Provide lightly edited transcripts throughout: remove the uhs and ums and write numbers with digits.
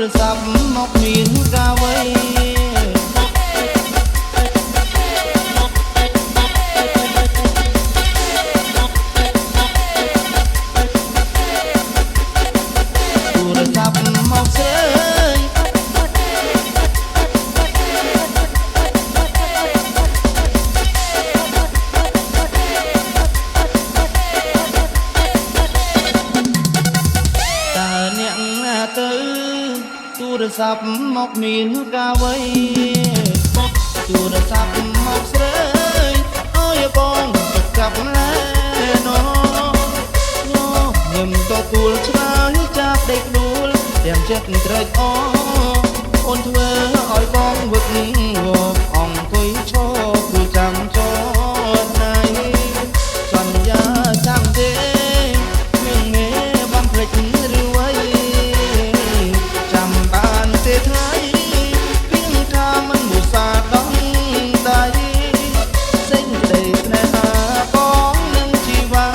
រស័ព្ទមកមានការវៃទូរស័ព្ទមកស្រើយទូរស័ព្ទមកមានការវៃទូរស័ព្ទមកស្រើយអើយបងកាប់ណែណោខ្ញុំទទួលឆ្លើយចាប់ដេកដួលទាំងចិត្តត្រេកអរអូនធ្វើឲ្យបងវឹកវកអង្គុយឈរគឺចាំចោតណៃសន្យាចាំទេមានមេបំភ្លេចឬអ្វីទេថ្ងៃពីងថាមិនមុសាដងដៃសេចក្តីស្នេហាបងនឹងជីវ៉ា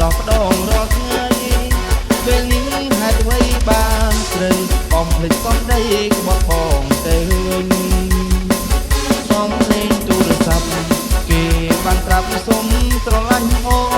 ដល់ផ្ដងរាល់ថ្ងៃពេលនេះហេតុអ្វីបានស្រីបងភ្លេចសំដីក្បត់បងទៅវិញសំលេងទូរស័ព្ទគេបានប្រាប់សុំស្រឡាញ់អូ